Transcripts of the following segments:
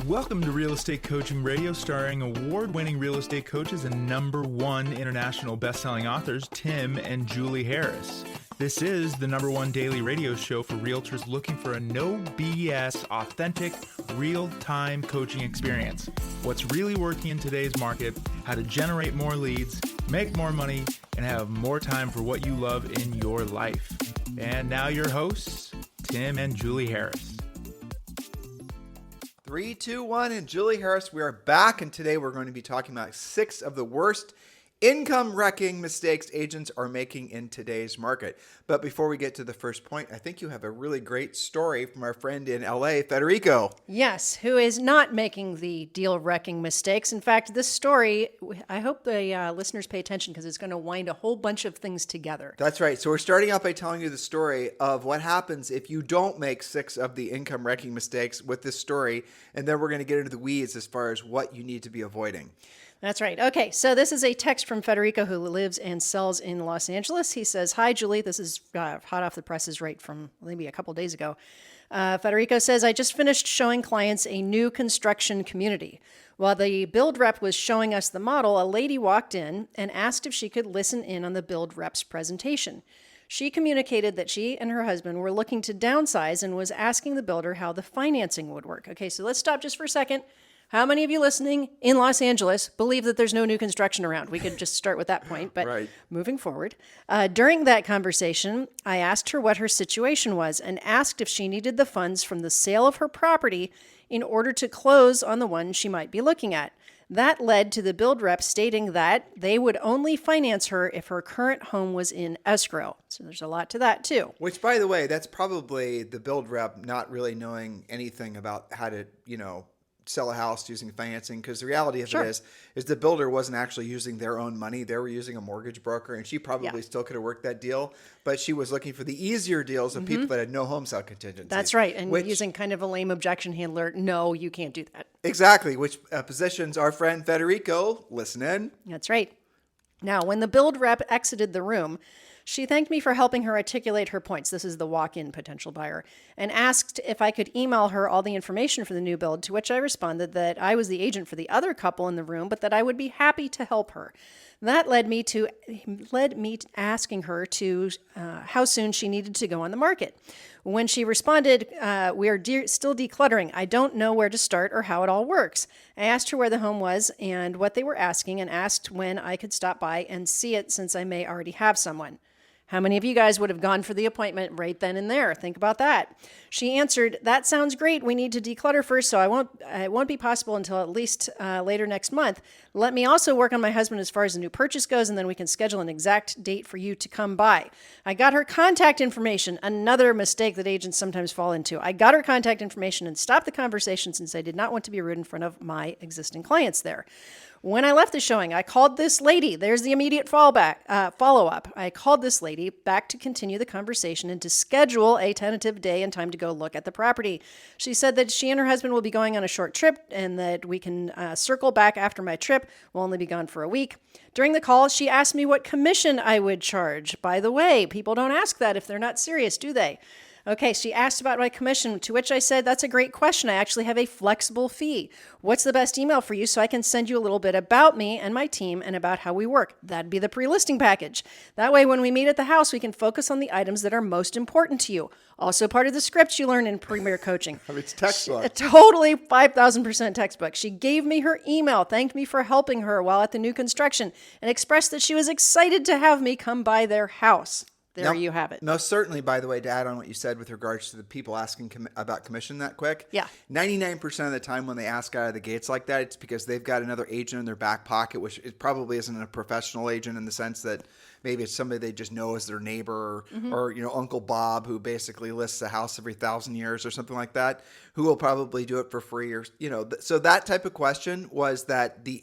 Welcome to Real Estate Coaching Radio, starring award-winning real estate coaches and #1 international best-selling authors, Tim and Julie Harris. This is the #1 daily radio show for realtors looking for a no BS, authentic, real-time coaching experience. What's really working in today's market, how to generate more leads, make more money, and have more time for what you love in your life. And now your hosts, Tim and Julie Harris. 3, 2, 1, and Julie Harris. We are back, and today we're going to be talking about 6 of the worst income-wrecking mistakes agents are making in today's market. But before we get to the first point, I think you have a really great story from our friend in LA, Federico. Yes, who is not making the deal-wrecking mistakes. In fact, this story, I hope the listeners pay attention because it's going to wind a whole bunch of things together. That's right. So we're starting out by telling you the story of what happens if you don't make 6 of the income-wrecking mistakes with this story, and then we're going to get into the weeds as far as what you need to be avoiding. That's right. Okay, so this is a text from Federico, who lives and sells in Los Angeles. He says, "Hi, Julie." This is hot off the presses right from maybe a couple days ago. Federico says, "I just finished showing clients a new construction community. While the build rep was showing us the model, a lady walked in and asked if she could listen in on the build rep's presentation. She communicated that she and her husband were looking to downsize and was asking the builder how the financing would work." Okay, so let's stop just for a second. How many of you listening in Los Angeles believe that there's no new construction around? We could just start with that point, but Right. Moving forward. During that conversation, I asked her what her situation was and asked if she needed the funds from the sale of her property in order to close on the one she might be looking at. That led to the build rep stating that they would only finance her if her current home was in escrow. So there's a lot to that too. Which, by the way, that's probably the build rep not really knowing anything about how to, sell a house using financing, because the reality of it is the builder wasn't actually using their own money. They were using a mortgage broker, and she probably still could have worked that deal, but she was looking for the easier deals of people that had no home sale contingencies. That's right. And using kind of a lame objection handler, no, you can't do that. Exactly, which positions our friend Federico. Listen in. That's right. Now, when the build rep exited the room, she thanked me for helping her articulate her points. This is the walk-in potential buyer, and asked if I could email her all the information for the new build, to which I responded that I was the agent for the other couple in the room, but that I would be happy to help her. That led me asking her to how soon she needed to go on the market. When she responded, "We are still decluttering. I don't know where to start or how it all works." I asked her where the home was and what they were asking, and asked when I could stop by and see it, since I may already have someone. How many of you guys would have gone for the appointment right then and there? Think about that. She answered, "That sounds great. We need to declutter first, so it won't be possible until at least later next month. Let me also work on my husband as far as the new purchase goes, and then we can schedule an exact date for you to come by." I got her contact information, another mistake that agents sometimes fall into. I got her contact information and stopped the conversation, since I did not want to be rude in front of my existing clients there. When I left the showing, I called this lady. There's the immediate follow-up. I called this lady back to continue the conversation and to schedule a tentative day and time to go look at the property. She said that she and her husband will be going on a short trip, and that we can circle back after my trip. We'll only be gone for a week. During the call, she asked me what commission I would charge. By the way, people don't ask that if they're not serious, do they? Okay, she asked about my commission, to which I said, "That's a great question. I actually have a flexible fee. What's the best email for you so I can send you a little bit about me and my team and about how we work?" That'd be the pre-listing package. That way, when we meet at the house, we can focus on the items that are most important to you. Also part of the scripts you learn in Premier Coaching. It's textbook. Totally 5,000% textbook. She gave me her email, thanked me for helping her while at the new construction, and expressed that she was excited to have me come by their house. There you have it. Most certainly, by the way, to add on what you said with regards to the people asking about commission that quick. Yeah. 99% of the time when they ask out of the gates like that, it's because they've got another agent in their back pocket, which it probably isn't a professional agent in the sense that maybe it's somebody they just know as their neighbor or Uncle Bob, who basically lists a house every 1,000 years or something like that, who will probably do it for free, or so that type of question was that the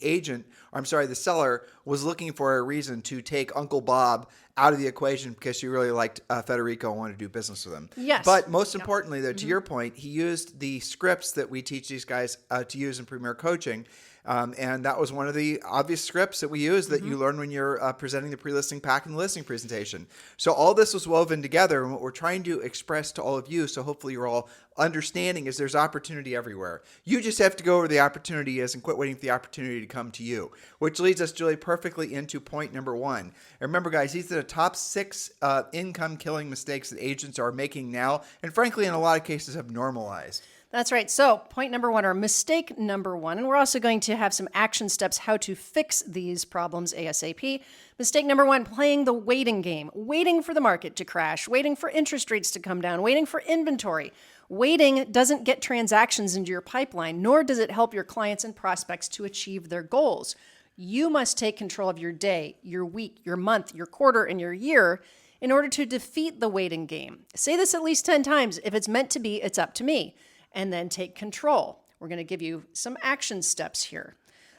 seller was looking for a reason to take Uncle Bob out of the equation because she really liked Federico and wanted to do business with him. Yes. But most importantly, though, to your point, he used the scripts that we teach these guys to use in Premier Coaching. And that was one of the obvious scripts that we use that you learn when you're presenting the pre-listing pack and the listing presentation. So all this was woven together, and what we're trying to express to all of you, so hopefully you're all understanding, is there's opportunity everywhere. You just have to go where the opportunity is and quit waiting for the opportunity to come to you, which leads us, Julie, perfectly into point number 1. And remember, guys, these are the top 6 income-killing mistakes that agents are making now, and frankly, in a lot of cases, have normalized. That's right. So point number 1, or mistake number 1, and we're also going to have some action steps how to fix these problems ASAP. Mistake number 1, playing the waiting game, waiting for the market to crash, waiting for interest rates to come down, waiting for inventory. Waiting doesn't get transactions into your pipeline, nor does it help your clients and prospects to achieve their goals. You must take control of your day, your week, your month, your quarter, and your year in order to defeat the waiting game. Say this at least 10 times. If it's meant to be, it's up to me. And then take control. We're going to give you some action steps here.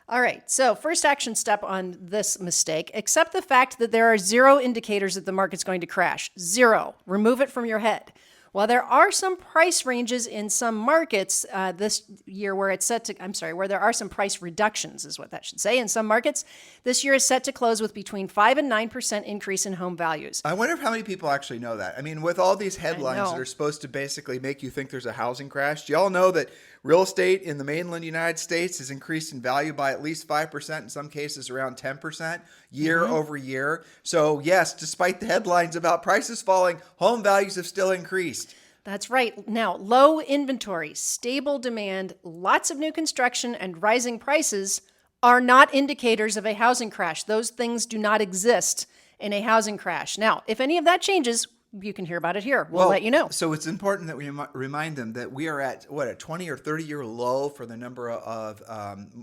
All right, so first action step on this mistake: accept the fact that there are 0 indicators that the market's going to crash. 0. Remove it from your head. While there are some price ranges in some markets this year where it's set to, where there are some price reductions is what that should say. In some markets, this year is set to close with between 5 and 9% increase in home values. I wonder how many people actually know that. I mean, with all these headlines that are supposed to basically make you think there's a housing crash, do y'all know that real estate in the mainland United States has increased in value by at least 5%, in some cases around 10% year over year? So yes, despite the headlines about prices falling, home values have still increased. That's right. Now, low inventory, stable demand, lots of new construction, and rising prices are not indicators of a housing crash. Those things do not exist in a housing crash. Now, if any of that changes, you can hear about it here. We'll let you know. So it's important that we remind them that we are at, a 20 or 30-year low for the number of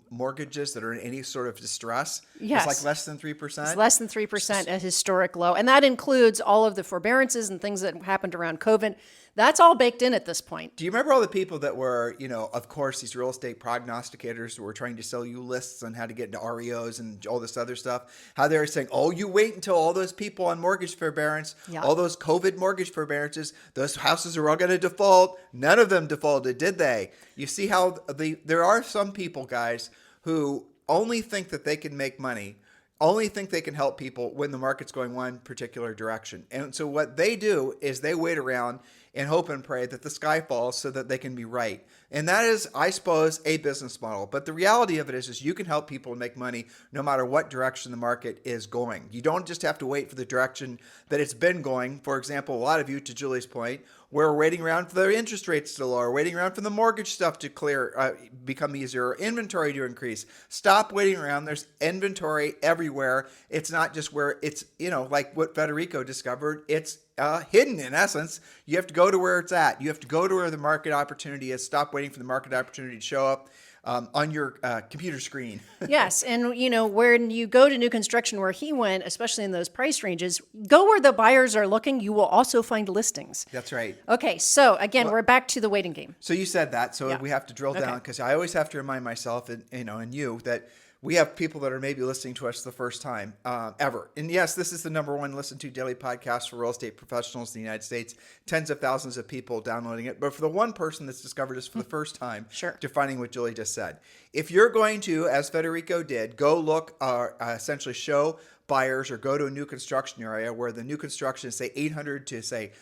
mortgages that are in any sort of distress. Yes. It's like less than 3%. It's less than 3%, a historic low. And that includes all of the forbearances and things that happened around COVID. That's all baked in at this point. Do you remember all the people that were, of course, these real estate prognosticators who were trying to sell you lists on how to get into REOs and all this other stuff? How they were saying, oh, you wait until all those people on mortgage forbearance, all those COVID mortgage forbearances, those houses are all going to default. None of them defaulted, did they? You see how there are some people, guys, who only think that they can make money, only think they can help people when the market's going one particular direction. And so what they do is they wait around and hope and pray that the sky falls so that they can be right. And that is, I suppose, a business model. But the reality of it is you can help people make money no matter what direction the market is going. You don't just have to wait for the direction that it's been going. For example, a lot of you, to Julie's point, we're waiting around for the interest rates to lower, waiting around for the mortgage stuff to clear, become easier, inventory to increase. Stop waiting around. There's inventory everywhere. It's not just where it's, like what Federico discovered. It's hidden in essence. You have to go to where it's at. You have to go to where the market opportunity is. Stop waiting for the market opportunity to show up on your computer screen. Yes. And, when you go to new construction where he went, especially in those price ranges, go where the buyers are looking. You will also find listings. That's right. Okay. So again, we're back to the waiting game. So you said that. So we have to drill down, because I always have to remind myself and you that we have people that are maybe listening to us the first time ever. And yes, this is the number 1 listened to daily podcast for real estate professionals in the United States. Tens of thousands of people downloading it. But for the one person that's discovered us for the first time, defining what Julie just said. If you're going to, as Federico did, go look, essentially show buyers or go to a new construction area where the new construction is, say, 800 to, say,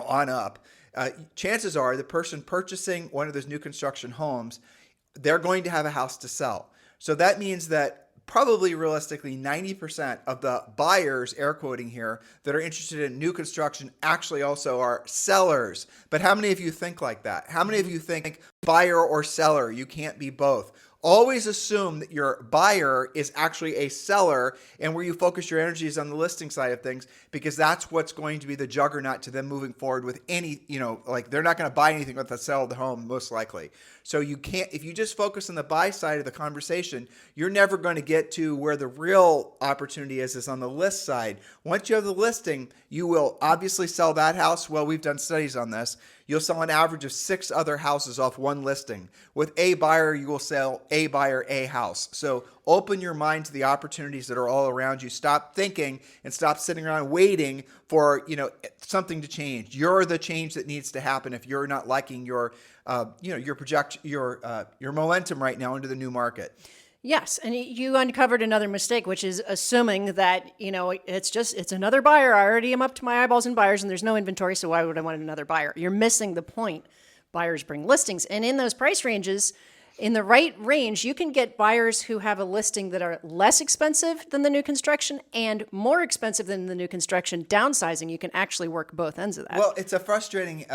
on up, chances are the person purchasing one of those new construction homes, they're going to have a house to sell. So that means that probably realistically 90% of the buyers, air quoting here, that are interested in new construction actually also are sellers. But how many of you think like that? How many of you think buyer or seller? You can't be both. Always assume that your buyer is actually a seller, and where you focus your energy is on the listing side of things, because that's what's going to be the juggernaut to them moving forward with any, they're not going to buy anything with the sell of the home, most likely. So you can't, if you just focus on the buy side of the conversation, you're never going to get to where the real opportunity is on the list side. Once you have the listing, you will obviously sell that house. Well, we've done studies on this. You'll sell an average of 6 other houses off one listing. With a buyer, you will sell a buyer a house. So open your mind to the opportunities that are all around you. Stop thinking and stop sitting around waiting for, something to change. You're the change that needs to happen if you're not liking your momentum right now into the new market. Yes, and you uncovered another mistake, which is assuming that, it's another buyer. I already am up to my eyeballs in buyers and there's no inventory, so why would I want another buyer? You're missing the point. Buyers bring listings. And in those price ranges, in the right range, you can get buyers who have a listing that are less expensive than the new construction and more expensive than the new construction. Downsizing, you can actually work both ends of that. Well, it's a frustrating,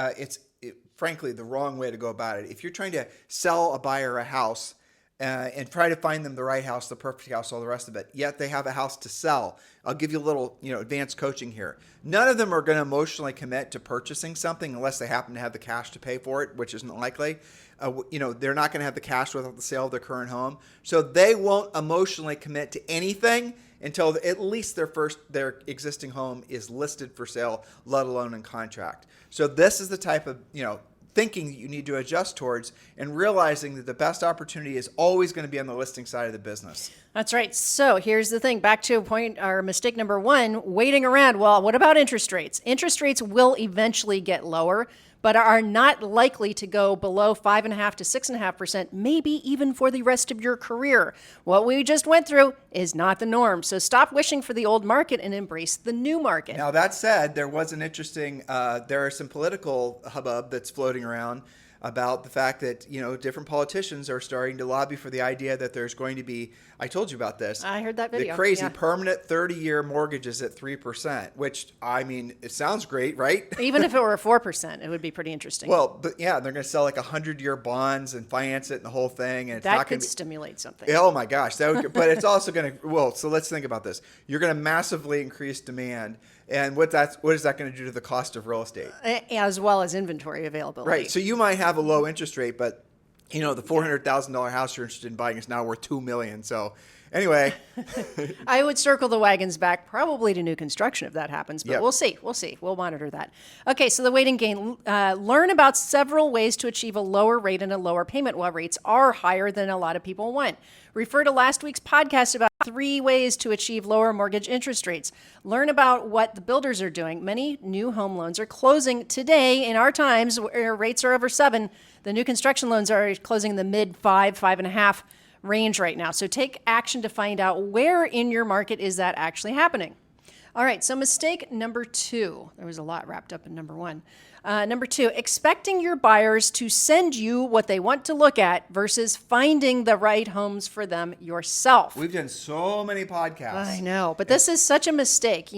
frankly, the wrong way to go about it. If you're trying to sell a buyer a house, and try to find them the right house, the perfect house, all the rest of it. Yet they have a house to sell. I'll give you a little, advanced coaching here. None of them are going to emotionally commit to purchasing something unless they happen to have the cash to pay for it, which isn't likely. They're not going to have the cash without the sale of their current home. So they won't emotionally commit to anything until at least their existing home is listed for sale, let alone in contract. So this is the type of, thinking that you need to adjust towards, and realizing that the best opportunity is always going to be on the listing side of the business. That's right. So here's the thing, back to mistake number one, waiting around. Well, what about interest rates? Interest rates will eventually get lower, but are not likely to go below 5.5% to 6.5%, maybe even for the rest of your career. What we just went through is not the norm. So stop wishing for the old market and embrace the new market. Now, that said, there was an interesting, there are some political hubbub that's floating around about the fact that, different politicians are starting to lobby for the idea that there's going to be, I told you about this. I heard that video. The crazy yeah. permanent 30-year mortgages at 3%, which, it sounds great, right? Even if it were 4%, it would be pretty interesting. Well, but yeah, they're going to sell like 100-year bonds and finance it and the whole thing. And it's that not could going to stimulate something. Oh my gosh. But it's also going to, so let's think about this. You're going to massively increase demand. And what is that going to do to the cost of real estate? As well as inventory availability. Right. So you might have a low interest rate, but the $400,000 house you're interested in buying is now worth $2 million. So anyway, I would circle the wagons back probably to new construction if that happens, but Yep. We'll see. We'll monitor that. Okay, so the waiting game. Learn about several ways to achieve a lower rate and a lower payment while rates are higher than a lot of people want. Refer to last week's podcast about 3 ways to achieve lower mortgage interest rates. Learn about what the builders are doing. Many new home loans are closing today in our times where rates are over 7. The new construction loans are closing in the mid 5.5 range right now. So take action to find out where in your market is that actually happening. All right, so mistake number 2. There was a lot wrapped up in number 1. Number 2, expecting your buyers to send you what they want to look at versus finding the right homes for them yourself. we've done so many podcasts. I know, but this is such a mistake.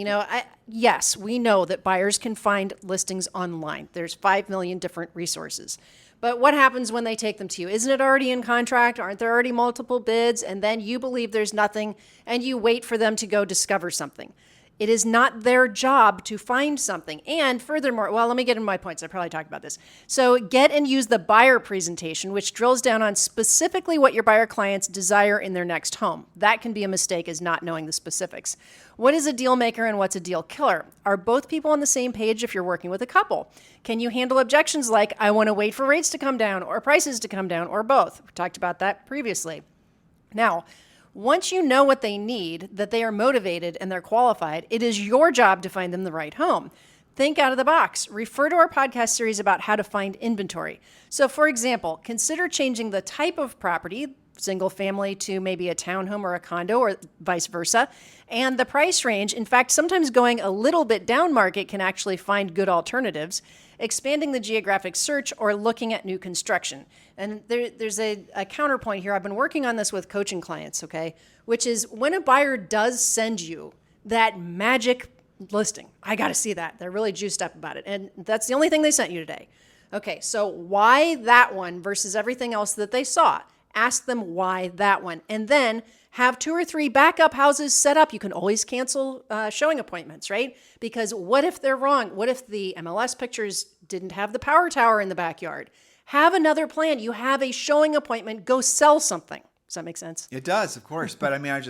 Yes, we know that buyers can find listings online. There's 5 million different resources. But what happens when they take them to you? Isn't it already in contract? Aren't there already multiple bids? And then you believe there's nothing and you wait for them to go discover something. It is not their job to find something. And furthermore, let me get into my points. I probably talked about this. So get and use the buyer presentation, which drills down on specifically what your buyer clients desire in their next home. That can be a mistake, is not knowing the specifics. What is a deal maker and what's a deal killer? Are both people on the same page if you're working with a couple? Can you handle objections like, I want to wait for rates to come down or prices to come down or both? We talked about that previously. Now, once you know what they need, that they are motivated and they're qualified, it is your job to find them the right home. Think out of the box. Refer to our podcast series about how to find inventory. So, for example, consider changing the type of property, single family to maybe a townhome or a condo or vice versa, and the price range. In fact, sometimes going a little bit down market can actually find good alternatives, expanding the geographic search or looking at new construction. And there's a counterpoint here. I've been working on this with coaching clients, okay, which is when a buyer does send you that magic listing, I got to see that. They're really juiced up about it. And that's the only thing they sent you today. Okay, so why that one versus everything else that they saw? Ask them why that one. And then have 2 or 3 backup houses set up. You can always cancel showing appointments, right? Because what if they're wrong? What if the MLS pictures didn't have the power tower in the backyard? Have another plan. You have a showing appointment. Go sell something. Does that make sense? It does, of course. But I mean,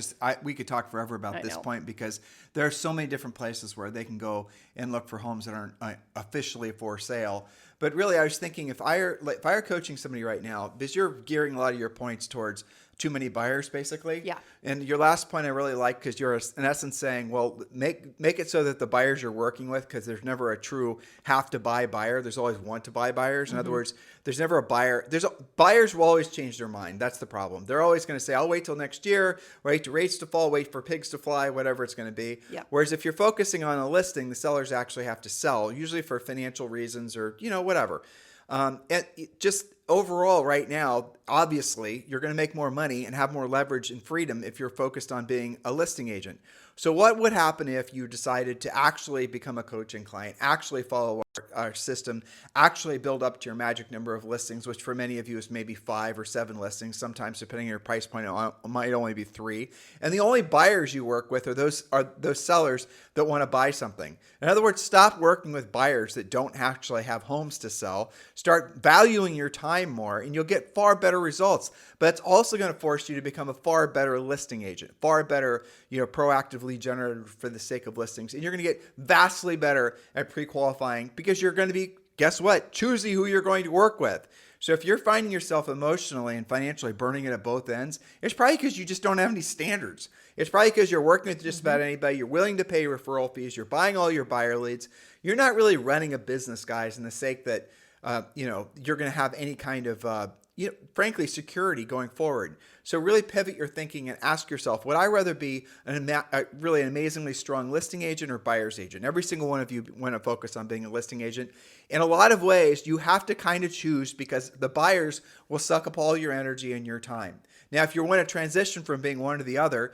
we could talk forever about this know. point because there are so many different places where they can go and look for homes that aren't officially for sale. But really, I was thinking if I were coaching somebody right now, because you're gearing a lot of your points towards too many buyers, basically. Yeah. And your last point I really like, because you're in essence saying, well, make it so that the buyers you're working with, because there's never a true have to buy buyer. There's always want to buy buyers. In other words, there's never a buyer. Buyers will always change their mind. That's the problem. They're always going to say, I'll wait till next year, wait to rates to fall, wait for pigs to fly, whatever it's going to be. Yeah. Whereas if you're focusing on a listing, the sellers actually have to sell, usually for financial reasons or, whatever. And just overall right now, obviously, you're going to make more money and have more leverage and freedom if you're focused on being a listing agent. So what would happen if you decided to actually become a coaching client, actually follow our system, actually build up to your magic number of listings, which for many of you is maybe 5 or 7 listings. Sometimes, depending on your price point, it might only be 3. And the only buyers you work with are those sellers that want to buy something. In other words, stop working with buyers that don't actually have homes to sell. Start valuing your time more, and you'll get far better results. But it's also going to force you to become a far better listing agent, far better, proactively generated for the sake of listings. And you're going to get vastly better at pre-qualifying because you're going to be, guess what, choosy who you're going to work with. So if you're finding yourself emotionally and financially burning it at both ends, it's probably because you just don't have any standards. It's probably because you're working with just about anybody. You're willing to pay referral fees. You're buying all your buyer leads. You're not really running a business, guys, in the sake that, you're going to have any kind of, frankly, security going forward. So really pivot your thinking and ask yourself, would I rather be really an amazingly strong listing agent or buyer's agent? Every single one of you want to focus on being a listing agent. In a lot of ways, you have to kind of choose because the buyers will suck up all your energy and your time. Now, if you want to transition from being one to the other,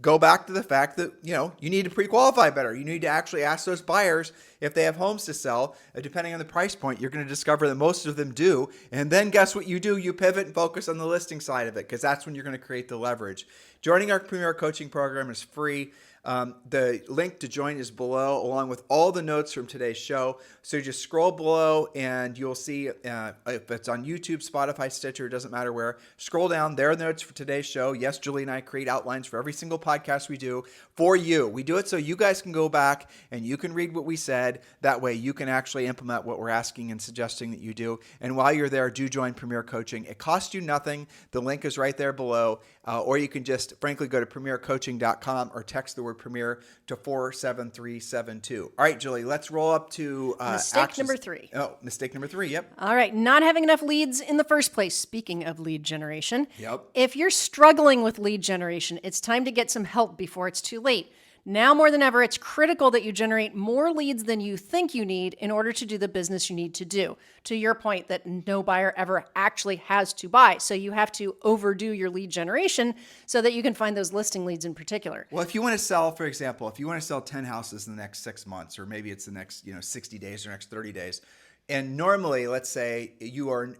go back to the fact that, you need to pre-qualify better. You need to actually ask those buyers if they have homes to sell. Depending on the price point, you're going to discover that most of them do. And then guess what you do? You pivot and focus on the listing side of it because that's when you're going to create the leverage. Joining our Premier Coaching Program is free. The link to join is below, along with all the notes from today's show. So just scroll below and you'll see if it's on YouTube, Spotify, Stitcher, it doesn't matter where. Scroll down. There are the notes for today's show. Yes, Julie and I create outlines for every single podcast we do for you. We do it so you guys can go back and you can read what we said. That way you can actually implement what we're asking and suggesting that you do. And while you're there, do join Premier Coaching. It costs you nothing. The link is right there below. Or you can just, frankly, go to premiercoaching.com or text the word Premier to 47372. All right, Julie, let's roll up to mistake number 3. Oh, mistake number 3, yep. All right, not having enough leads in the first place. Speaking of lead generation, Yep. if you're struggling with lead generation, it's time to get some help before it's too late. Now more than ever, it's critical that you generate more leads than you think you need in order to do the business you need to do. To your point that no buyer ever actually has to buy. So you have to overdo your lead generation so that you can find those listing leads in particular. Well, if you want to sell, for example, if you want to sell 10 houses in the next 6 months, or maybe it's the next 60 days or next 30 days, and normally, let's say you are,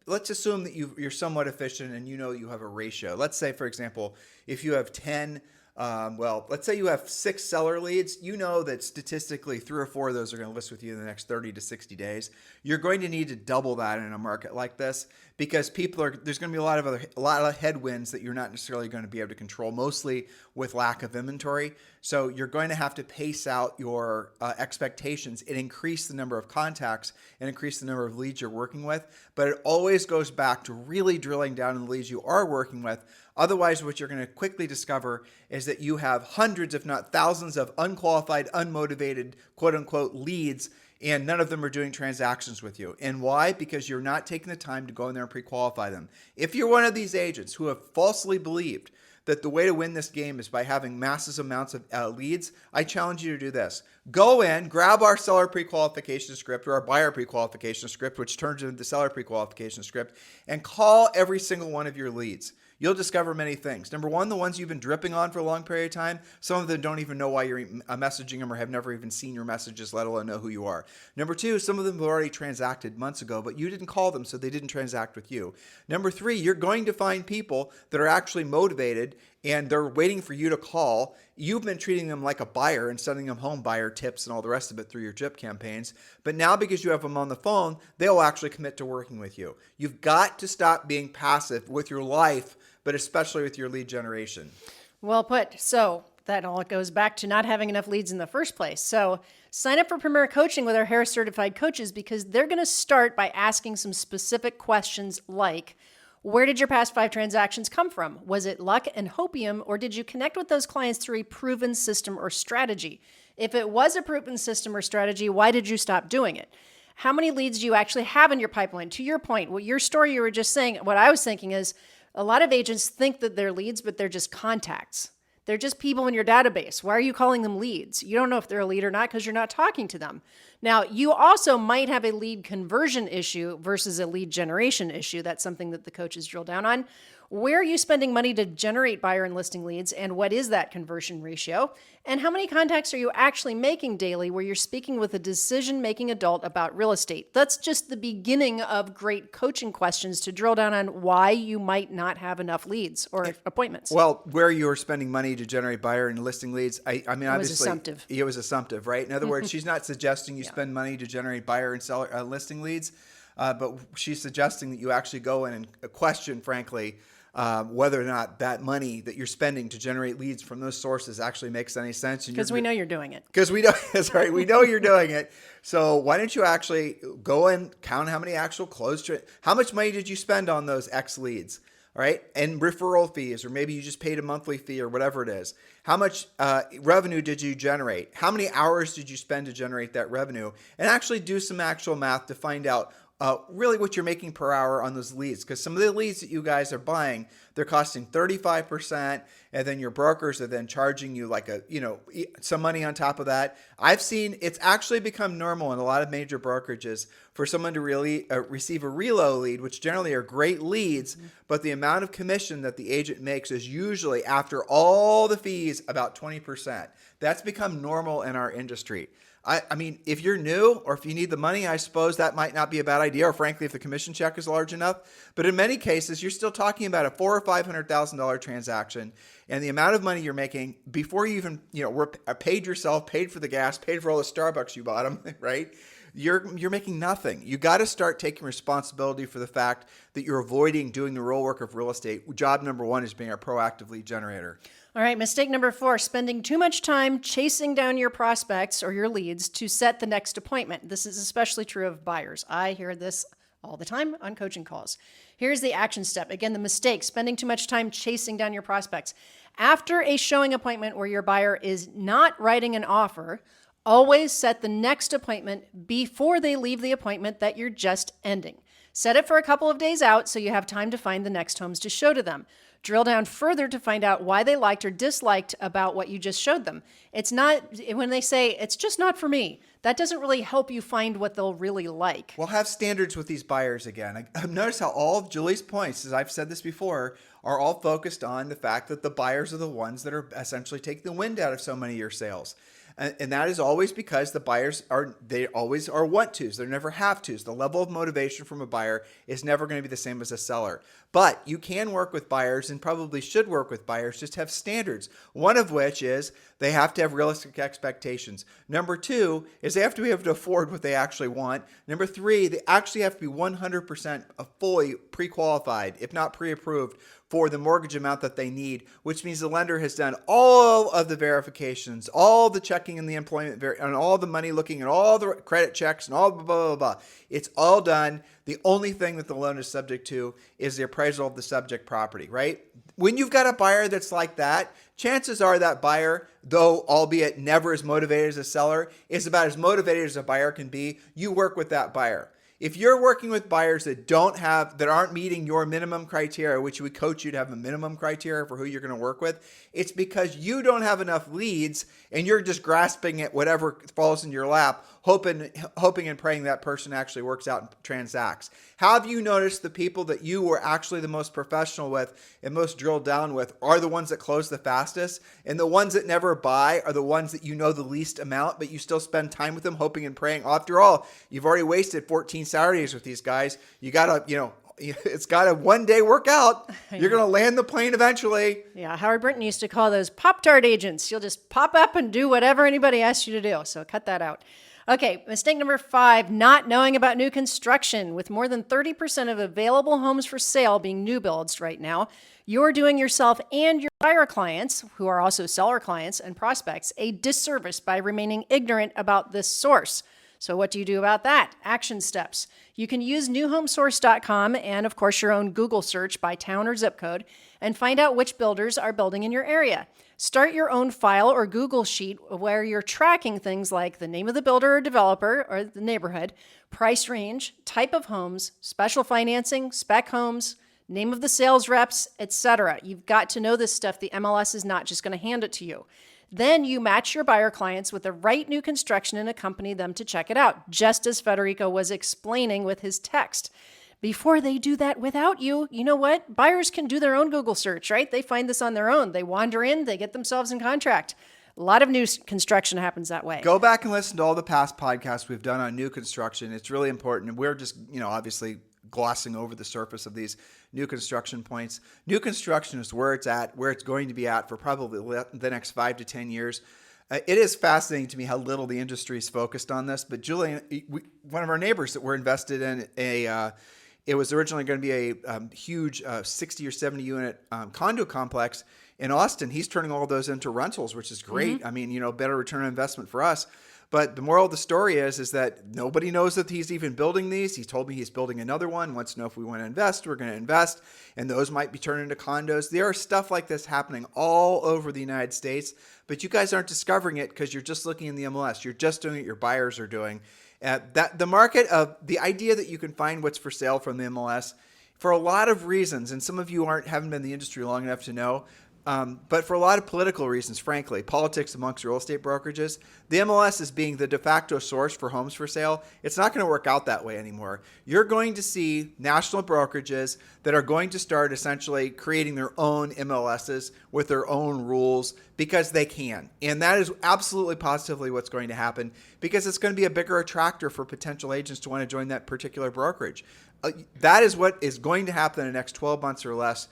let's assume that you're somewhat efficient and you have a ratio. Let's say, for example, if you have 10 let's say you have 6 seller leads. You know that statistically 3 or 4 of those are going to list with you in the next 30 to 60 days. You're going to need to double that in a market like this because there's going to be a lot of headwinds that you're not necessarily going to be able to control, mostly with lack of inventory. So you're going to have to pace out your expectations and increase the number of contacts and increase the number of leads you're working with. But it always goes back to really drilling down on the leads you are working with. Otherwise, what you're going to quickly discover is that you have hundreds, if not thousands, of unqualified, unmotivated, quote unquote, leads, and none of them are doing transactions with you. And why? Because you're not taking the time to go in there and pre-qualify them. If you're one of these agents who have falsely believed that the way to win this game is by having massive amounts of leads, I challenge you to do this. Go in, grab our seller pre-qualification script or our buyer pre-qualification script, which turns into the seller pre-qualification script, and call every single one of your leads. You'll discover many things. Number one, the ones you've been dripping on for a long period of time, some of them don't even know why you're messaging them or have never even seen your messages, let alone know who you are. Number two, some of them have already transacted months ago, but you didn't call them, so they didn't transact with you. Number three, you're going to find people that are actually motivated and they're waiting for you to call. You've been treating them like a buyer and sending them home buyer tips and all the rest of it through your drip campaigns. But now because you have them on the phone, they'll actually commit to working with you. You've got to stop being passive with your life, but especially with your lead generation. Well put. So that all goes back to not having enough leads in the first place. So sign up for Premier Coaching with our Harris certified coaches because they're going to start by asking some specific questions like, Where did your past 5 transactions come from? Was it luck and hopium, or did you connect with those clients through a proven system or strategy? If it was a proven system or strategy, why did you stop doing it? How many leads do you actually have in your pipeline? To your point, what your story you were just saying, what I was thinking is a lot of agents think that they're leads, but they're just contacts. They're just people in your database. Why are you calling them leads? You don't know if they're a lead or not because you're not talking to them. Now, you also might have a lead conversion issue versus a lead generation issue. That's something that the coaches drill down on. Where are you spending money to generate buyer and listing leads, and what is that conversion ratio? And how many contacts are you actually making daily where you're speaking with a decision-making adult about real estate? That's just the beginning of great coaching questions to drill down on why you might not have enough leads or appointments. Well, where you're spending money to generate buyer and listing leads, I mean, obviously, assumptive. It was assumptive, right? In other words, she's not suggesting you spend money to generate buyer and seller listing leads, but she's suggesting that you actually go in and question, frankly, whether or not that money that you're spending to generate leads from those sources actually makes any sense. Because we know you're doing it. Because we know, that's right, we know you're doing it. So why don't you actually go and count how many actual closed, how much money did you spend on those X leads? All right. And referral fees, or maybe you just paid a monthly fee or whatever it is. How much revenue did you generate? How many hours did you spend to generate that revenue? And actually do some actual math to find out really what you're making per hour on those leads. Because some of the leads that you guys are buying, they're costing 35%, and then your brokers are then charging you like some money on top of that. I've seen it's actually become normal in a lot of major brokerages for someone to really receive a reload lead, which generally are great leads, but the amount of commission that the agent makes is usually, after all the fees, about 20%. That's become normal in our industry. I mean, if you're new or if you need the money, I suppose that might not be a bad idea, or frankly, if the commission check is large enough. But in many cases, you're still talking about a $400,000 or $500,000 transaction, and the amount of money you're making before you even paid yourself, paid for the gas, paid for all the Starbucks you bought them, right? You're making nothing. You got to start taking responsibility for the fact that you're avoiding doing the real work of real estate. Job number 1 is being a proactive lead generator. All right, mistake number 4, spending too much time chasing down your prospects or your leads to set the next appointment. This is especially true of buyers. I hear this all the time on coaching calls. Here's the action step. Again, the mistake, spending too much time chasing down your prospects. After a showing appointment where your buyer is not writing an offer, always set the next appointment before they leave the appointment that you're just ending. Set it for a couple of days out so you have time to find the next homes to show to them. Drill down further to find out why they liked or disliked about what you just showed them. It's not, when they say, it's just not for me, that doesn't really help you find what they'll really like. We'll have standards with these buyers again. Notice how all of Julie's points, as I've said this before, are all focused on the fact that the buyers are the ones that are essentially taking the wind out of so many of your sales. And that is always because the buyers they always are want-tos. They're never have-tos. The level of motivation from a buyer is never going to be the same as a seller. But you can work with buyers, and probably should work with buyers, just have standards. One of which is they have to have realistic expectations. Number 2 is they have to be able to afford what they actually want. Number 3, they actually have to be 100% fully pre-qualified, if not pre-approved, for the mortgage amount that they need, which means the lender has done all of the verifications, all the checking in the employment, and all the money looking, and all the credit checks, and all blah, blah, blah, blah. It's all done. The only thing that the loan is subject to is the appraisal of the subject property, right? When you've got a buyer that's like that, chances are that buyer, though albeit never as motivated as a seller, is about as motivated as a buyer can be. You work with that buyer. If you're working with buyers that aren't meeting your minimum criteria, which we coach you to have a minimum criteria for who you're going to work with, it's because you don't have enough leads and you're just grasping at whatever falls in your lap, hoping and praying that person actually works out and transacts. Have you noticed the people that you were actually the most professional with and most drilled down with are the ones that close the fastest? And the ones that never buy are the ones that you know the least amount, but you still spend time with them hoping and praying. After all, you've already wasted 14 Saturdays with these guys. You got to, it's got to one day work out. You're going to land the plane eventually. Yeah, Howard Brinton used to call those Pop-Tart agents. You'll just pop up and do whatever anybody asks you to do. So cut that out. Okay, mistake number 5, not knowing about new construction. With more than 30% of available homes for sale being new builds right now, you're doing yourself and your buyer clients, who are also seller clients and prospects, a disservice by remaining ignorant about this source. So what do you do about that? Action steps. You can use newhomesource.com and, of course, your own Google search by town or zip code and find out which builders are building in your area. Start your own file or Google sheet where you're tracking things like the name of the builder or developer or the neighborhood, price range, type of homes, special financing, spec homes, name of the sales reps, etc. You've got to know this stuff. The MLS is not just going to hand it to you. Then you match your buyer clients with the right new construction and accompany them to check it out, just as Federico was explaining with his text. Before they do that without you, you know what? Buyers can do their own Google search, right? They find this on their own. They wander in, they get themselves in contract. A lot of new construction happens that way. Go back and listen to all the past podcasts we've done on new construction. It's really important. And we're just, obviously glossing over the surface of these new construction points. New construction is where it's at, where it's going to be at for probably the next 5 to 10 years. It is fascinating to me how little the industry is focused on this. But Julian, one of our neighbors that we're invested in, it was originally going to be a huge 60 or 70 unit condo complex in Austin. He's turning all of those into rentals, which is great. Mm-hmm. I mean, better return on investment for us. But the moral of the story is that nobody knows that he's even building these. He told me he's building another one. Wants to know if we want to invest. We're going to invest. And those might be turned into condos. There are stuff like this happening all over the United States. But you guys aren't discovering it because you're just looking in the MLS. You're just doing what your buyers are doing. That the market of the idea that you can find what's for sale from the MLS for a lot of reasons, and some of you haven't been in the industry long enough to know, but for a lot of political reasons, frankly, politics amongst real estate brokerages, the MLS is being the de facto source for homes for sale. It's not going to work out that way anymore. You're going to see national brokerages that are going to start essentially creating their own MLSs with their own rules because they can. And that is absolutely positively what's going to happen because it's going to be a bigger attractor for potential agents to want to join that particular brokerage. That is what is going to happen in the next 12 months or less.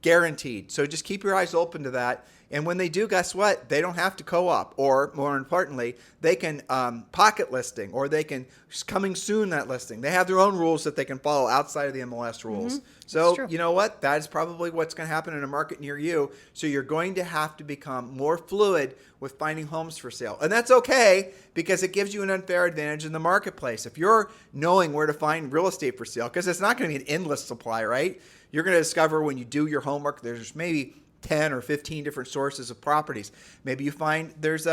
Guaranteed. So just keep your eyes open to that. And when they do, guess what? They don't have to co-op, or more importantly, they can pocket listing, or they can coming soon that listing. They have their own rules that they can follow outside of the MLS rules. Mm-hmm. So you know what? That is probably what's going to happen in a market near you. So you're going to have to become more fluid with finding homes for sale. And that's okay because it gives you an unfair advantage in the marketplace. If you're knowing where to find real estate for sale, because it's not going to be an endless supply, right? You're going to discover when you do your homework, there's maybe 10 or 15 different sources of properties. Maybe you find there's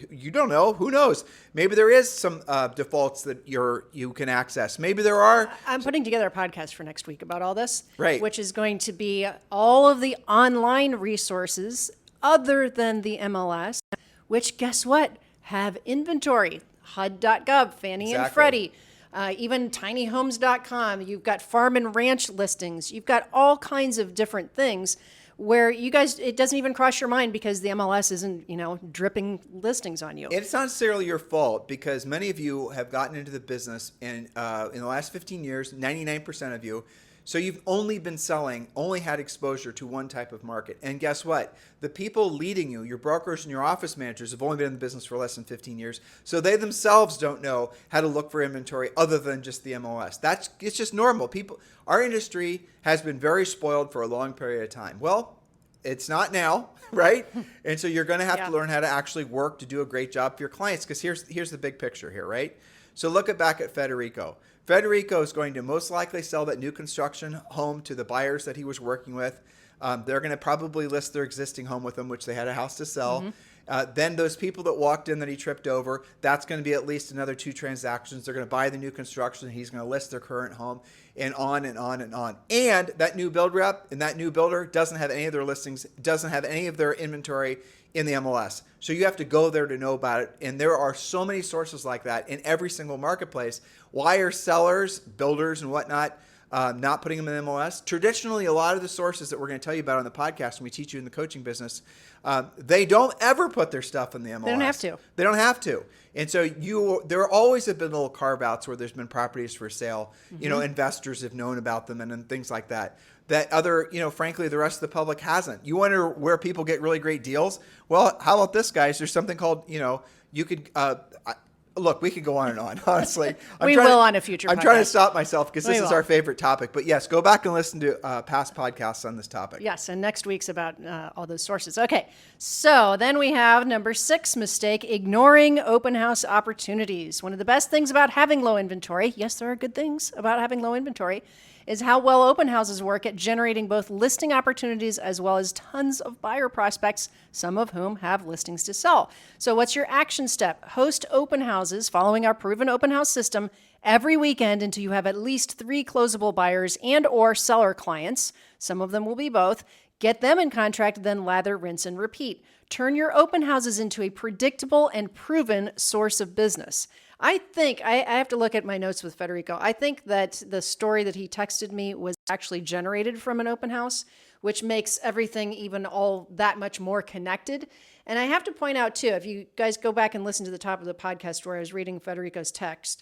you don't know, who knows? Maybe there is some defaults that you can access. Maybe there are. I'm putting together a podcast for next week about all this, right? Which is going to be all of the online resources other than the MLS, which guess what? Have inventory. HUD.gov, Fannie and Freddie. Even tinyhomes.com. You've got farm and ranch listings. You've got all kinds of different things where you guys, it doesn't even cross your mind because the MLS isn't, dripping listings on you. It's not necessarily your fault because many of you have gotten into the business in the last 15 years, 99% of you. So you've only had exposure to one type of market. And guess what? The people leading you, your brokers and your office managers, have only been in the business for less than 15 years. So they themselves don't know how to look for inventory other than just the MLS. It's just normal. Our industry has been very spoiled for a long period of time. Well, it's not now, right? And so you're going to have to learn how to actually work to do a great job for your clients because here's the big picture here, right? So look back at Federico. Federico is going to most likely sell that new construction home to the buyers that he was working with. They're going to probably list their existing home with him, which they had a house to sell. Mm-hmm. Then those people that walked in that he tripped over, that's going to be at least another 2 transactions. They're going to buy the new construction. He's going to list their current home and on and on and on. And that new build rep and that new builder doesn't have any of their listings, doesn't have any of their inventory in the MLS. So you have to go there to know about it. And there are so many sources like that in every single marketplace. Why are sellers, builders, and whatnot not putting them in the MLS? Traditionally, a lot of the sources that we're going to tell you about on the podcast and we teach you in the coaching business, they don't ever put their stuff in the MLS. They don't have to. They don't have to. And so there always have been little carve-outs where there's been properties for sale. Mm-hmm. Investors have known about them and things like that. That other, frankly, the rest of the public hasn't. You wonder where people get really great deals? Well, how about this, guys? There's something called, you could, Look, we could go on and on, honestly. We will on a future I'm podcast. trying to stop myself because this We is will. our favorite topic. But yes, go back and listen to past podcasts on this topic. Yes, and next week's about all those sources. Okay, so then we have number 6 mistake, ignoring open house opportunities. One of the best things about having low inventory, yes, there are good things about having low inventory, is how well open houses work at generating both listing opportunities as well as tons of buyer prospects, some of whom have listings to sell. So what's your action step? Host open houses following our proven open house system every weekend until you have at least 3 closable buyers and or seller clients. Some of them will be both. Get them in contract, then lather, rinse, and repeat. Turn your open houses into a predictable and proven source of business. I think, I have to look at my notes with Federico. I think that the story that he texted me was actually generated from an open house, which makes everything even all that much more connected. And I have to point out too, if you guys go back and listen to the top of the podcast where I was reading Federico's text,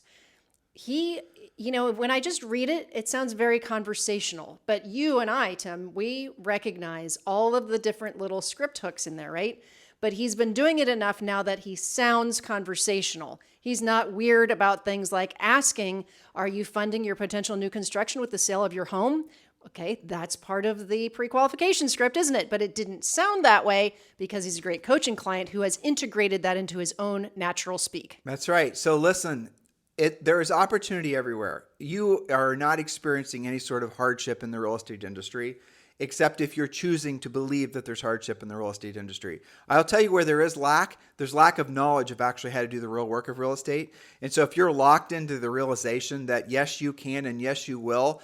he, when I just read it, it sounds very conversational. But you and I, Tim, we recognize all of the different little script hooks in there, right? But he's been doing it enough now that he sounds conversational. He's not weird about things like asking, are you funding your potential new construction with the sale of your home? Okay, that's part of the pre-qualification script, isn't it? But it didn't sound that way because he's a great coaching client who has integrated that into his own natural speak. That's right. So listen, there is opportunity everywhere. You are not experiencing any sort of hardship in the real estate industry, except if you're choosing to believe that there's hardship in the real estate industry. I'll tell you where there is lack. There's lack of knowledge of actually how to do the real work of real estate. And so if you're locked into the realization that yes, you can and yes, you will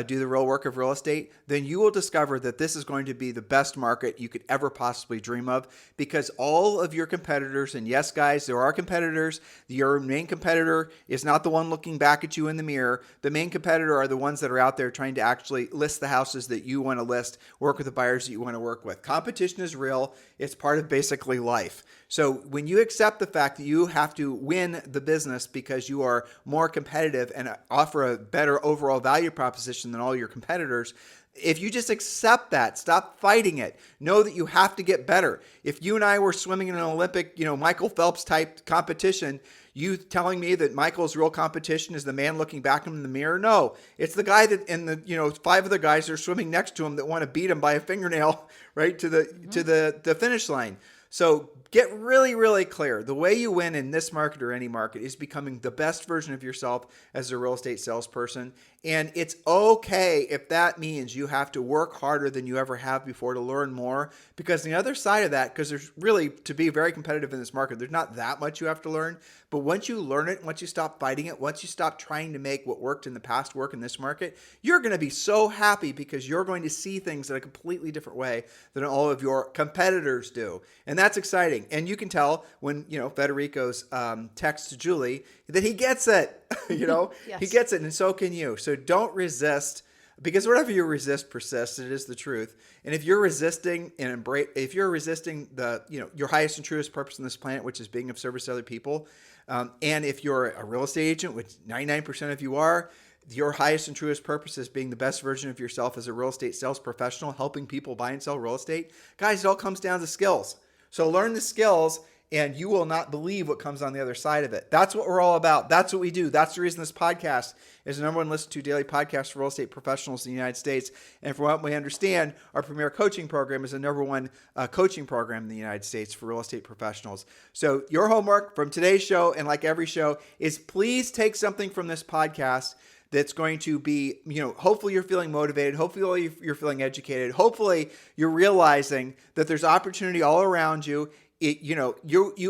do the real work of real estate, then you will discover that this is going to be the best market you could ever possibly dream of, because all of your competitors, and yes, guys, there are competitors. Your main competitor is not the one looking back at you in the mirror. The main competitor are the ones that are out there trying to actually list the houses that you want to list, work with the buyers that you want to work with. Competition is real. It's part of basically life. So when you accept the fact that you have to win the business because you are more competitive and offer a better overall value proposition than all your competitors, if you just accept that, stop fighting it, know that you have to get better. If you and I were swimming in an Olympic, Michael Phelps type competition, you telling me that Michael's real competition is the man looking back in the mirror? No, it's the guy that, and the 5 other guys that are swimming next to him that want to beat him by a fingernail right to the finish line. So get really, really clear. The way you win in this market or any market is becoming the best version of yourself as a real estate salesperson. And it's okay if that means you have to work harder than you ever have before to learn more, because the other side of that, because there's really, to be very competitive in this market, there's not that much you have to learn. But once you learn it, once you stop fighting it, once you stop trying to make what worked in the past work in this market, you're going to be so happy because you're going to see things in a completely different way than all of your competitors do. And that's exciting. And you can tell when, Federico's text to Julie that he gets it, Yes. He gets it, and so can you. So don't resist, because whatever you resist persists. It is the truth. And if you're resisting if you're resisting your highest and truest purpose on this planet, which is being of service to other people, and if you're a real estate agent, which 99% of you are, your highest and truest purpose is being the best version of yourself as a real estate sales professional, helping people buy and sell real estate. Guys, it all comes down to skills. So learn the skills, and you will not believe what comes on the other side of it. That's what we're all about. That's what we do. That's the reason this podcast is the number 1 listened to daily podcast for real estate professionals in the United States. And from what we understand, our premier coaching program is the number 1 coaching program in the United States for real estate professionals. So your homework from today's show, and like every show, is please take something from this podcast that's going to be, hopefully you're feeling motivated. Hopefully you're feeling educated. Hopefully you're realizing that there's opportunity all around you. You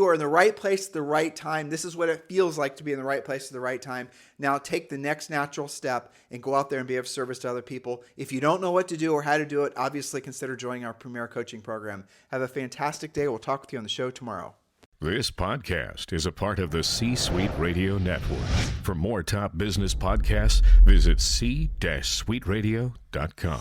are in the right place at the right time. This is what it feels like to be in the right place at the right time. Now take the next natural step and go out there and be of service to other people. If you don't know what to do or how to do it, obviously consider joining our premier coaching program. Have a fantastic day. We'll talk with you on the show tomorrow. This podcast is a part of the C-Suite Radio Network. For more top business podcasts, visit c-suiteradio.com.